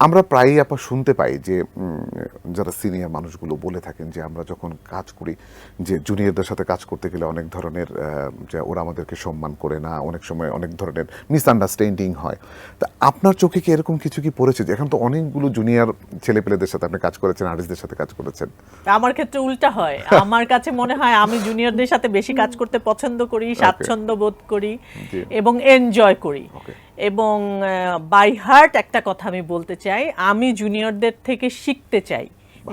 আমরা প্রায়ই আপা শুনতে পাই যে যারা সিনিয়র মানুষগুলো বলে থাকেন যে আমরা যখন কাজ করি যে জুনিয়রদের সাথে কাজ করতে গেলে অনেক ধরনের যে ওরা আমাদেরকে সম্মান করে না, অনেক সময় অনেক ধরনের মিসআন্ডারস্ট্যান্ডিং হয়। তা আপনার চোখে কি এরকম কিছু কি পড়েছে? যে এখন তো অনেকগুলো জুনিয়র ছেলেপেলেদের সাথে আপনি কাজ করেছেন, আর্টিস্টদের সাথে কাজ করেছেন। আমার ক্ষেত্রে উল্টা হয়। আমার কাছে মনে হয় আমি জুনিয়রদের সাথে বেশি কাজ করতে পছন্দ করি, স্বাচ্ছন্দ্য বোধ করি জি। এবং এনজয় করি। ওকে। এবং বাই হার্ট একটা কথা আমি বলতে চাই, আমি জুনিয়রদের থেকে শিখতে চাই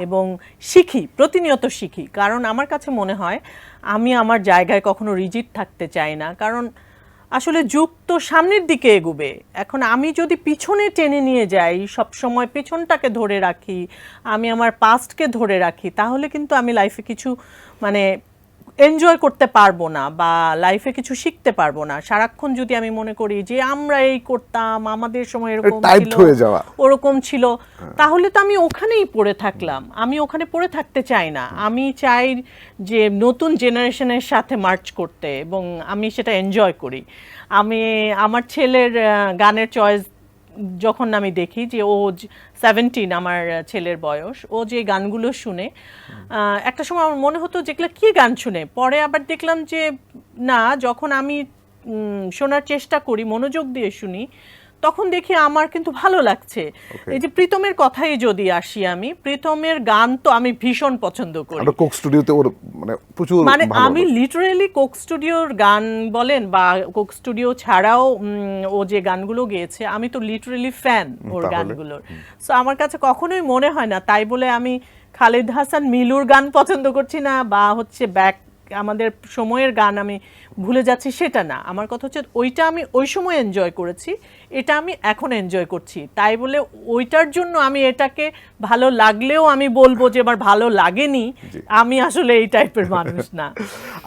এবং শিখি, প্রতিনিয়ত শিখি। কারণ আমার কাছে মনে হয় আমি আমার জায়গায় কখনো রিজিড থাকতে চাই না, কারণ আসলে যুগ তো সামনের দিকে এগোবে। এখন আমি যদি পিছনে টেনে নিয়ে যাই, সব সময় পেছনটাকে ধরে রাখি, আমি আমার পাস্টকে ধরে রাখি, তাহলে কিন্তু আমি লাইফে কিছু মানে এনজয় করতে পারবো না বা লাইফে কিছু শিখতে পারবো না। সারাক্ষণ যদি আমি মনে করি যে আমরা এই করতাম, আমাদের সময় এরকম ছিল, হয়ে যাওয়া। ওরকম ছিল, তাহলে তো আমি ওখানেই পড়ে থাকলাম। আমি ওখানে পড়ে থাকতে চাই না। আমি চাই যে নতুন জেনারেশনের সাথে মার্চ করতে, এবং আমি সেটা এনজয় করি। আমি আমার ছেলের গানের চয়েস যখন আমি দেখি যে ও 17, আমার ছেলের বয়স, ও যে গানগুলো শুনে, একটা সময় আমার মনে হতো যেগুলো কি গান শুনে, পরে আবার দেখলাম যে না, যখন আমি শোনার চেষ্টা করি, মনোযোগ দিয়ে শুনি, তখন দেখি আমার কিন্তু ভালো লাগছে। এই যে প্রীতমের কথাই যদি আসি, আমি প্রীতমের গান তো আমি ভীষণ পছন্দ করি। আমরা কোক স্টুডিওতে ওর মানে প্রচুর মানে ভালো আমি লিটারেলি কোক স্টুডিওর গান বলেন বা কোক স্টুডিও ছাড়াও ও যে গানগুলো গেয়েছে, আমি তো লিটারেলি ফ্যান ওর গানগুলোর। সো আমার কাছে কখনোই মনে হয় না তাই বলে আমি খালিদ হাসান মিলুর গান পছন্দ করছি না, বা হচ্ছে ব্যাক আমাদের সময়ের গান আমি ভুলে যাচ্ছি, সেটা না। আমার কথা হচ্ছে ওইটা আমি ওই সময় এনজয় করেছি, এটা আমি এখন এনজয় করছি। তাই বলে ওইটার জন্য আমি এটাকে ভালো লাগলেও আমি বলবো যে আমার ভালো লাগেনি, আমি আসলে এই টাইপের মানুষ না।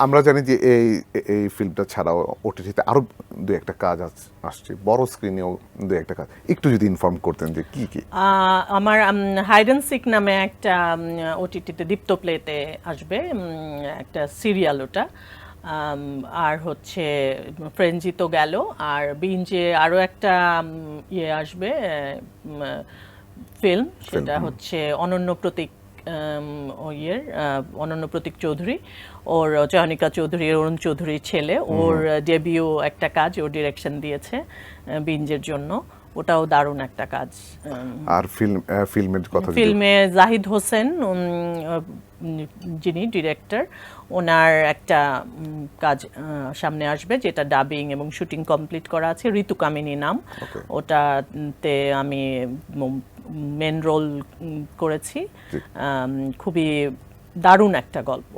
আমরা জানি যে এই এই ফিল্মটা ছাড়াও ওটিটিতে আরো দু একটা কাজ আসছে, বড় স্ক্রিনেও দু একটা কাজ, একটু যদি ইনফর্ম করতেন যে কি কি। আমার হাইড অ্যান্ড সিক নামে একটা ওটিটিতে দীপ্ত প্লেতে আসবে, একটা সিরিয়াল ওটা। আর হচ্ছে ফ্রেঞ্জি তো গেল, আর বিঞ্জে আরও একটা ইয়ে আসবে ফিল্ম, সেটা হচ্ছে অনন্য প্রতীক, অনন্য প্রতীক চৌধুরী, ওর চয়নিকা চৌধুরী, অরুণ চৌধুরীর ছেলে, ওর ডেবিউ একটা কাজ ও ডিরেকশন দিয়েছে বিঞ্জের জন্য। ওটাও দারুণ একটা কাজ। আর ফিল্মের কথা ফিল্মে জাহিদ হোসেন, যিনি ডিরেক্টর, ওনার একটা কাজ সামনে আসবে, যেটা ডাবিং এবং শুটিং কমপ্লিট করা আছে, ঋতু কামিনী নাম। ওটাতে আমি মেন রোল করেছি। খুবই দারুণ একটা গল্প।